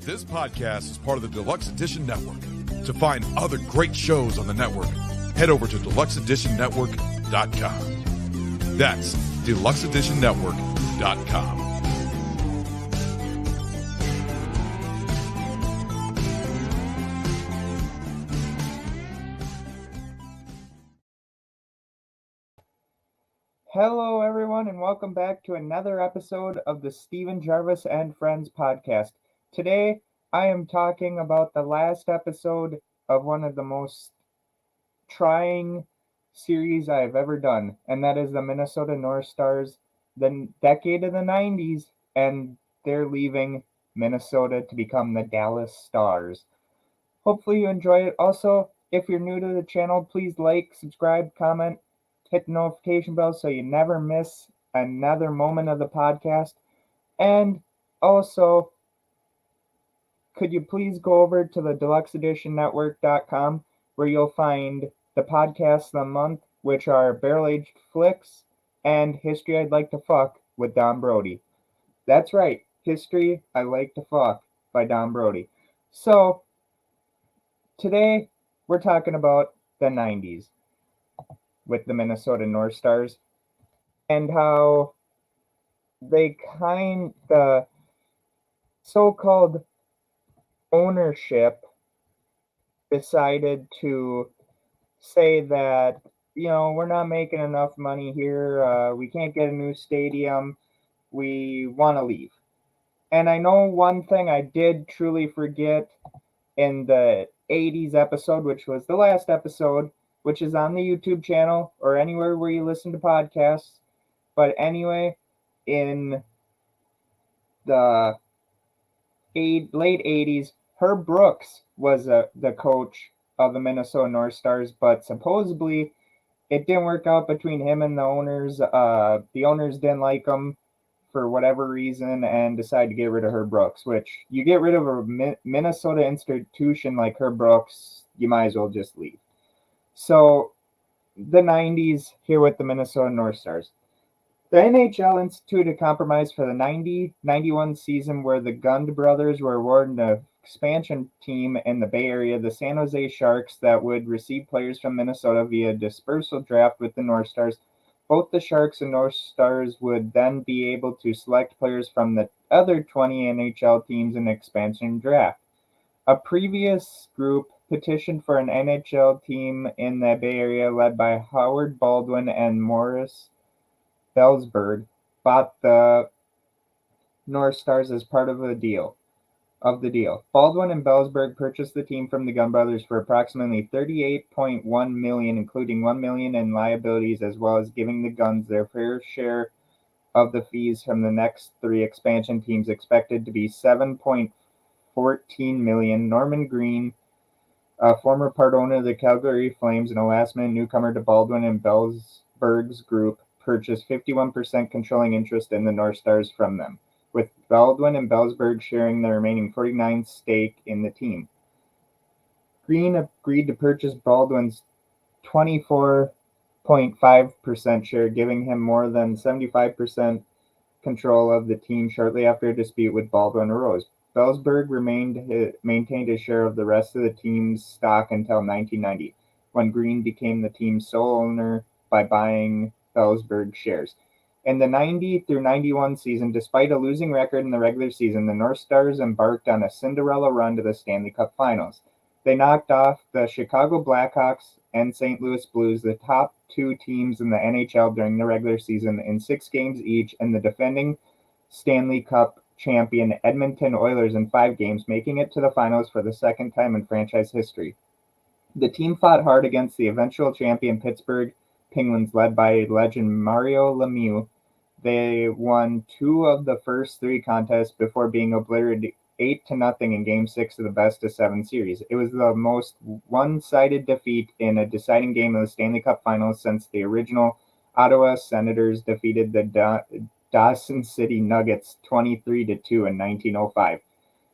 This podcast is part of the Deluxe Edition Network. To find other great shows on the network, head over to deluxeeditionnetwork.com. That's deluxeeditionnetwork.com. Hello, everyone, and welcome back to another episode of the Stephen Gervais and Friends podcast. Today, I am talking about the last episode of one of the most trying series I've ever done, and that is the Minnesota North Stars, the decade of the 90s, and they're leaving Minnesota to become the Dallas Stars. Hopefully you enjoy it. Also, if you're new to the channel, please like, subscribe, comment, hit the notification bell so you never miss another moment of the podcast. And also, could you please go over to the deluxeeditionnetwork.com where you'll find the podcasts of the month, which are Barrel Aged Flicks and History I'd Like to Fuck with Don Brody. That's right, History I Like to Fuck by Don Brody. So, today we're talking about the 90s. With the Minnesota North Stars and how the so-called ownership decided to say that, we're not making enough money here, we can't get a new stadium, we want to leave. And I know one thing I did truly forget in the 80s episode, which was the last episode, which is on the YouTube channel or anywhere where you listen to podcasts. But anyway, in the late 80s, Herb Brooks was the coach of the Minnesota North Stars, but supposedly it didn't work out between him and the owners. The owners didn't like him for whatever reason and decided to get rid of Herb Brooks, which you get rid of a Minnesota institution like Herb Brooks, you might as well just leave. So, the 90s here with the Minnesota North Stars. The NHL instituted a compromise for the 90-91 season where the Gund brothers were awarded an expansion team in the Bay Area, the San Jose Sharks, that would receive players from Minnesota via dispersal draft with the North Stars. Both the Sharks and North Stars would then be able to select players from the other 20 NHL teams in the expansion draft. A previous group petitioned for an NHL team in the Bay Area led by Howard Baldwin and Morris Belzberg bought the North Stars as part of the deal. Baldwin and Belzberg purchased the team from the Gunn brothers for approximately $38.1 million, including $1 million in liabilities, as well as giving the Guns their fair share of the fees from the next three expansion teams, expected to be $7.14 million. Norman Green, a former part owner of the Calgary Flames and a last-minute newcomer to Baldwin and Belzberg's group, purchased 51% controlling interest in the North Stars from them, with Baldwin and Belzberg sharing the remaining 49% stake in the team. Green agreed to purchase Baldwin's 24.5% share, giving him more than 75% control of the team shortly after a dispute with Baldwin arose. Belzberg maintained his share of the rest of the team's stock until 1990, when Green became the team's sole owner by buying Belzberg shares. In the 90 through 91 season, despite a losing record in the regular season, the North Stars embarked on a Cinderella run to the Stanley Cup Finals. They knocked off the Chicago Blackhawks and St. Louis Blues, the top two teams in the NHL during the regular season, in 6 games each, and the defending Stanley Cup champion Edmonton Oilers in 5 games, making it to the finals for the second time in franchise history. The team fought hard against the eventual champion Pittsburgh Penguins, led by legend Mario Lemieux. They won 2 of the first 3 contests before being obliterated 8-0 in Game 6 of the best-of-7 series. It was the most one-sided defeat in a deciding game of the Stanley Cup Finals since the original Ottawa Senators defeated the Dawson City Nuggets 23-2 in 1905.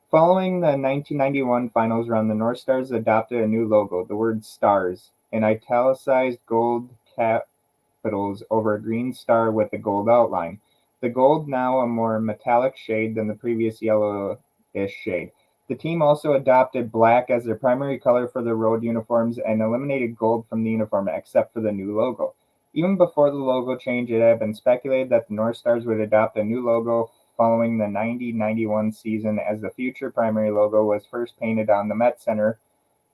Following the 1991 finals run, the North Stars adopted a new logo, the word STARS, in italicized gold capitals over a green star with a gold outline. The gold, now a more metallic shade than the previous yellowish shade. The team also adopted black as their primary color for their road uniforms and eliminated gold from the uniform except for the new logo. Even before the logo change, it had been speculated that the North Stars would adopt a new logo following the 90-91 season, as the future primary logo was first painted on the Met Center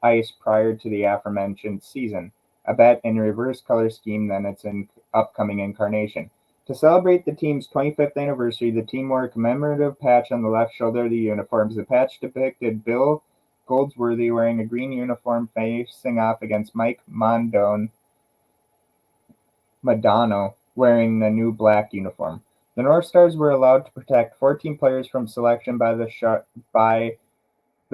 ice prior to the aforementioned season, a bet in reverse color scheme than its upcoming incarnation. To celebrate the team's 25th anniversary, the team wore a commemorative patch on the left shoulder of the uniforms. The patch depicted Bill Goldsworthy wearing a green uniform facing off against Mike Modano wearing the new black uniform. The North Stars were allowed to protect 14 players from selection by the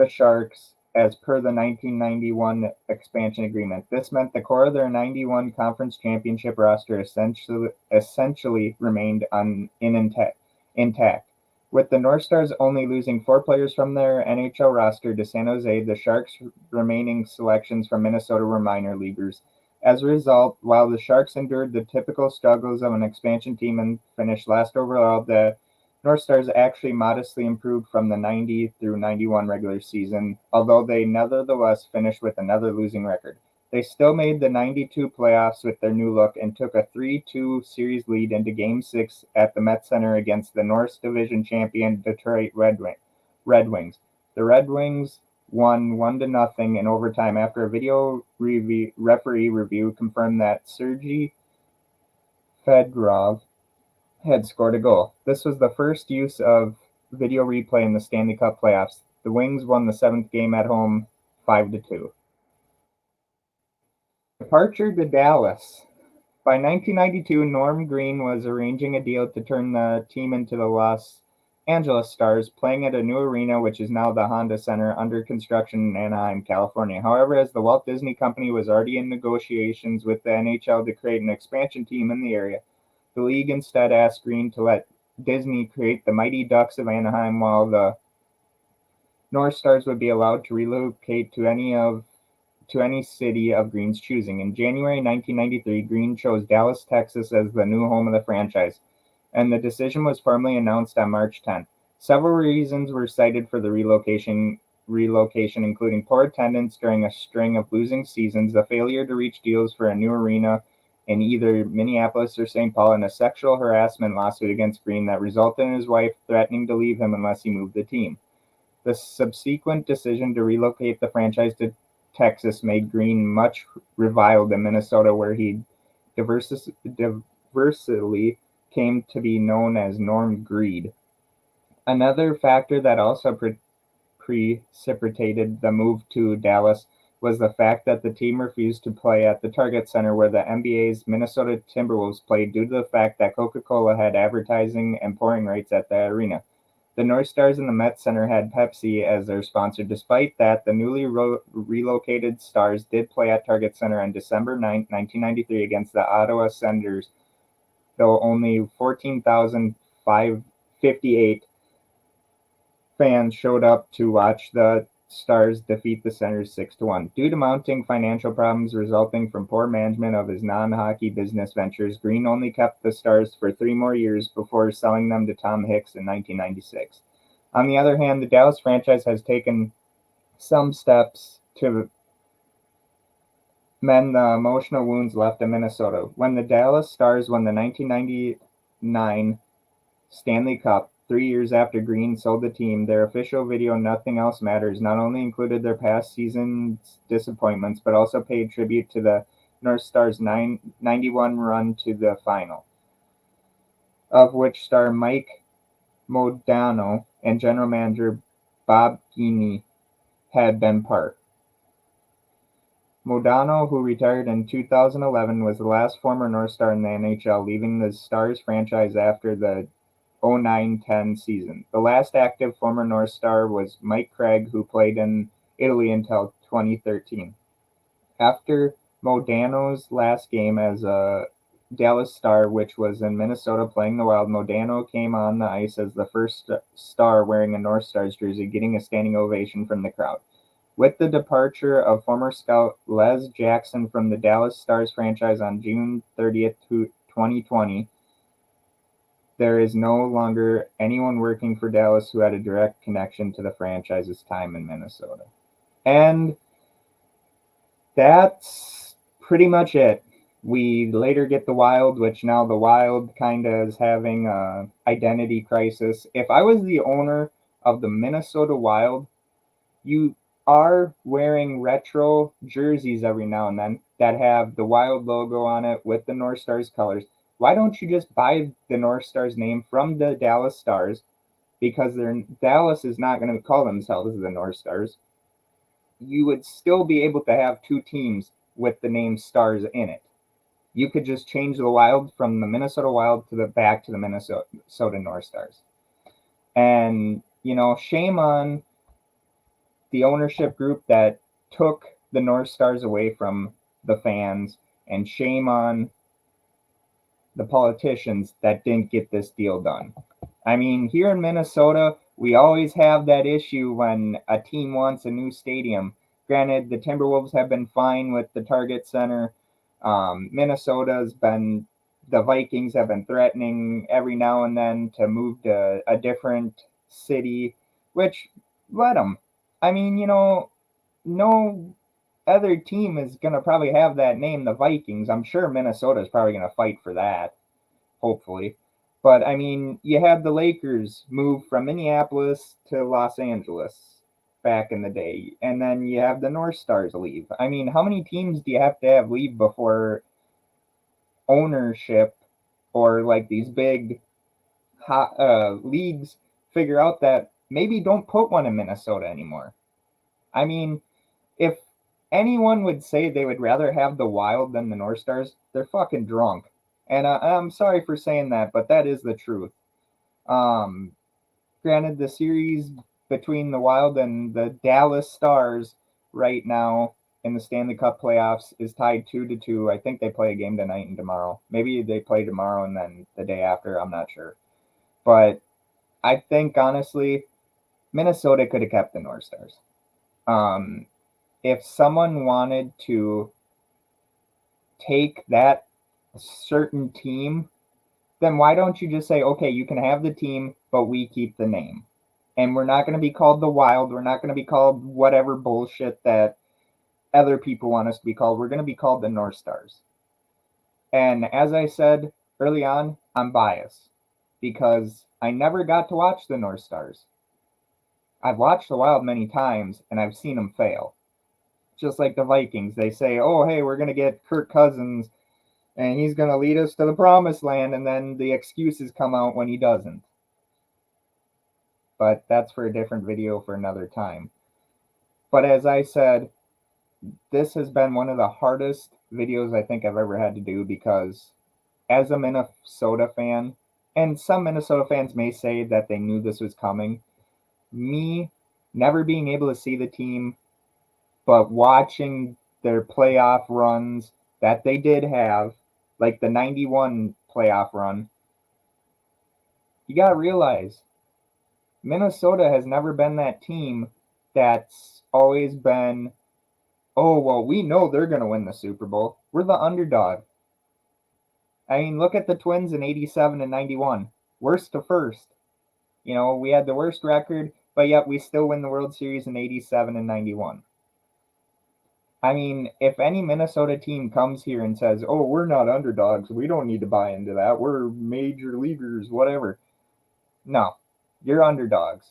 Sharks as per the 1991 expansion agreement. This meant the core of their 91 conference championship roster essentially remained intact. With the North Stars only losing 4 players from their NHL roster to San Jose, the Sharks' remaining selections from Minnesota were minor leaguers. As a result, while the Sharks endured the typical struggles of an expansion team and finished last overall, the North Stars actually modestly improved from the 90 through 91 regular season, although they nevertheless finished with another losing record. They still made the 92 playoffs with their new look and took a 3-2 series lead into Game 6 at the Met Center against the North Division champion Detroit Red Wings. The Red Wings won 1-0 in overtime after a video referee review confirmed that Sergei Fedorov had scored a goal. This was the first use of video replay in the Stanley Cup playoffs. The Wings won the 7th game at home 5-2. Departure to Dallas. By 1992, Norm Green was arranging a deal to turn the team into the Los Angeles Stars, playing at a new arena, which is now the Honda Center, under construction in Anaheim, California. However, as the Walt Disney Company was already in negotiations with the NHL to create an expansion team in the area, the league instead asked Green to let Disney create the Mighty Ducks of Anaheim, while the North Stars would be allowed to relocate to any city of Green's choosing. In January 1993, Green chose Dallas, Texas as the new home of the franchise, and the decision was formally announced on March 10th. Several reasons were cited for the relocation, including poor attendance during a string of losing seasons, the failure to reach deals for a new arena in either Minneapolis or St. Paul, and a sexual harassment lawsuit against Green that resulted in his wife threatening to leave him unless he moved the team. The subsequent decision to relocate the franchise to Texas made Green much reviled in Minnesota, where he diversely came to be known as Norm Greed. Another factor that also precipitated the move to Dallas was the fact that the team refused to play at the Target Center where the NBA's Minnesota Timberwolves played, due to the fact that Coca-Cola had advertising and pouring rights at the arena. The North Stars and the Met Center had Pepsi as their sponsor. Despite that, the newly relocated Stars did play at Target Center on December 9, 1993 against the Ottawa Senators, though only 14,558 fans showed up to watch the Stars defeat the Senators 6-1. Due to mounting financial problems resulting from poor management of his non-hockey business ventures, Green only kept the Stars for 3 more years before selling them to Tom Hicks in 1996. On the other hand, the Dallas franchise has taken some steps to mend the emotional wounds left in Minnesota. When the Dallas Stars won the 1999 Stanley Cup, 3 years after Green sold the team, their official video "Nothing Else Matters" not only included their past season's disappointments, but also paid tribute to the North Stars' 91 run to the final, of which star Mike Modano and general manager Bob Gainey had been part. Modano, who retired in 2011, was the last former North Star in the NHL, leaving the Stars franchise after the 09-10 season. The last active former North Star was Mike Craig, who played in Italy until 2013. After Modano's last game as a Dallas Star, which was in Minnesota playing the Wild, Modano came on the ice as the first star wearing a North Stars jersey, getting a standing ovation from the crowd. With the departure of former scout Les Jackson from the Dallas Stars franchise on June 30th, 2020, there is no longer anyone working for Dallas who had a direct connection to the franchise's time in Minnesota. And that's pretty much it. We later get the Wild, which now the Wild kind of is having a identity crisis. If I was the owner of the Minnesota Wild, you are wearing retro jerseys every now and then that have the Wild logo on it with the North Stars colors. Why don't you just buy the North Stars name from the Dallas Stars? Because Dallas is not going to call themselves the North Stars. You would still be able to have two teams with the name Stars in it. You could just change the Wild from the Minnesota Wild to the back to the Minnesota North Stars. And, shame on the ownership group that took the North Stars away from the fans, and shame on the politicians that didn't get this deal done. I mean, here in Minnesota, we always have that issue when a team wants a new stadium. Granted, the Timberwolves have been fine with the Target Center. The Vikings have been threatening every now and then to move to a different city, which let them. I mean, no other team is going to probably have that name, the Vikings. I'm sure Minnesota is probably going to fight for that, hopefully. But, I mean, you had the Lakers move from Minneapolis to Los Angeles back in the day, and then you have the North Stars leave. I mean, how many teams do you have to have leave before ownership or like these big leagues figure out that maybe don't put one in Minnesota anymore? I mean, if anyone would say they would rather have the Wild than the North Stars, they're fucking drunk. And I'm sorry for saying that, but that is the truth. Granted, the series between the Wild and the Dallas Stars right now in the Stanley Cup playoffs is tied 2-2. I think they play a game tonight and tomorrow. Maybe they play tomorrow and then the day after. I'm not sure. But I think, honestly, Minnesota could have kept the North Stars. If someone wanted to take that certain team, then why don't you just say, okay, you can have the team, but we keep the name. And we're not going to be called the Wild. We're not going to be called whatever bullshit that other people want us to be called. We're going to be called the North Stars. And as I said early on, I'm biased because I never got to watch the North Stars. I've watched the Wild many times, and I've seen them fail. Just like the Vikings. They say, oh, hey, we're going to get Kirk Cousins, and he's going to lead us to the promised land, and then the excuses come out when he doesn't. But that's for a different video for another time. But as I said, this has been one of the hardest videos I think I've ever had to do because as a Minnesota fan, and some Minnesota fans may say that they knew this was coming, me never being able to see the team, but watching their playoff runs that they did have, like the 91 playoff run, you got to realize Minnesota has never been that team that's always been, oh, well, we know they're going to win the Super Bowl. We're the underdog. I mean, look at the Twins in 87 and 91. Worst to first. We had the worst record, but yet we still win the World Series in 87 and 91. I mean, if any Minnesota team comes here and says, oh, we're not underdogs, we don't need to buy into that, we're major leaguers, whatever. No, you're underdogs.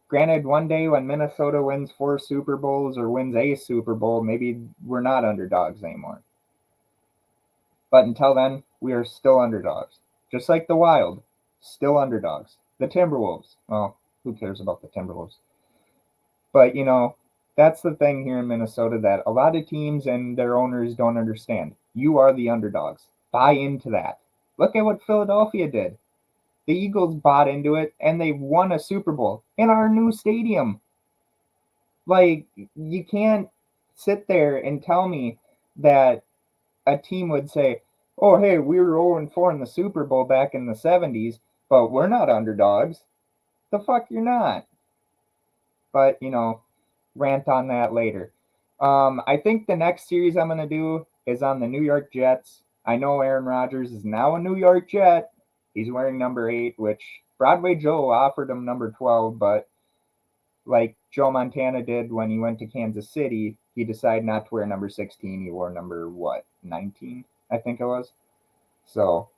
Granted, one day when Minnesota wins 4 Super Bowls or wins a Super Bowl, maybe we're not underdogs anymore. But until then, we are still underdogs. Just like the Wild, still underdogs. The Timberwolves, well, who cares about the Timberwolves? But, that's the thing here in Minnesota that a lot of teams and their owners don't understand. You are the underdogs. Buy into that. Look at what Philadelphia did. The Eagles bought into it, and they won a Super Bowl in our new stadium. Like, you can't sit there and tell me that a team would say, oh, hey, we were 0-4 in the Super Bowl back in the 70s, but we're not underdogs. The fuck you're not. But, rant on that later. I think the next series I'm going to do is on the New York Jets. I know Aaron Rodgers is now a New York Jet, He's wearing number 8, which Broadway Joe offered him number 12, but like Joe Montana did when he went to Kansas City, he decided not to wear number 16. He wore number, 19, I think it was. So,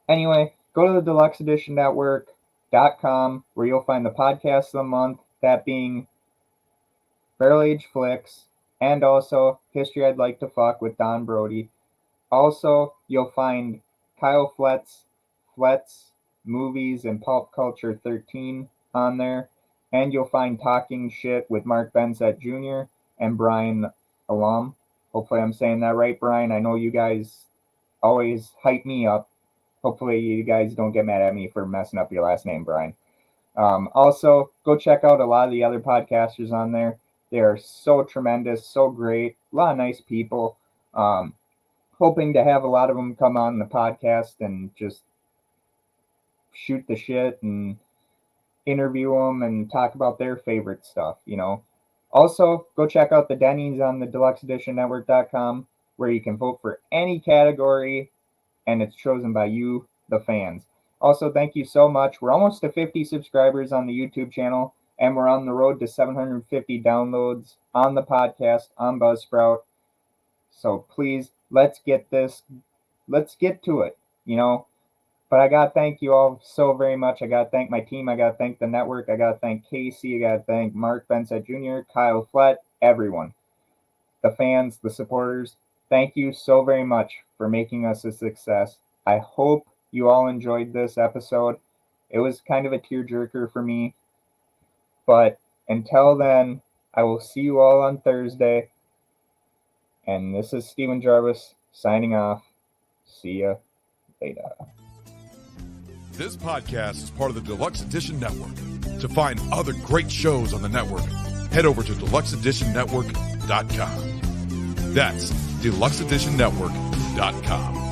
anyway, go to the Deluxe Edition Network.com where you'll find the podcast of the month, that being Barrel Age Flicks, and also History I'd Like to Fuck with Don Brody. Also, you'll find Kyle Fletz Movies and Pulp Culture 13 on there. And you'll find Talking Shit with Mark Benzet Jr. and Brian Alum. Hopefully I'm saying that right, Brian. I know you guys always hype me up. Hopefully you guys don't get mad at me for messing up your last name, Brian. Also, go check out a lot of the other podcasters on there. They are so tremendous, so great. A lot of nice people. Hoping to have a lot of them come on the podcast and just shoot the shit and interview them and talk about their favorite stuff, you know. Also, go check out the Denny's on the deluxeeditionnetwork.com where you can vote for any category and it's chosen by you, the fans. Also, thank you so much. We're almost to 50 subscribers on the YouTube channel and we're on the road to 750 downloads on the podcast on Buzzsprout. So please, let's get to it, you know. But I got to thank you all so very much. I got to thank my team. I got to thank the network. I got to thank Casey. I got to thank Mark Benzet Jr., Kyle Flett, everyone. The fans, the supporters, thank you so very much for making us a success. I hope you all enjoyed this episode. It was kind of a tearjerker for me. But until then, I will see you all on Thursday. And this is Steven Gervais signing off. See ya later. This podcast is part of the Deluxe Edition Network. To find other great shows on the network, head over to deluxeeditionnetwork.com. That's deluxeeditionnetwork.com.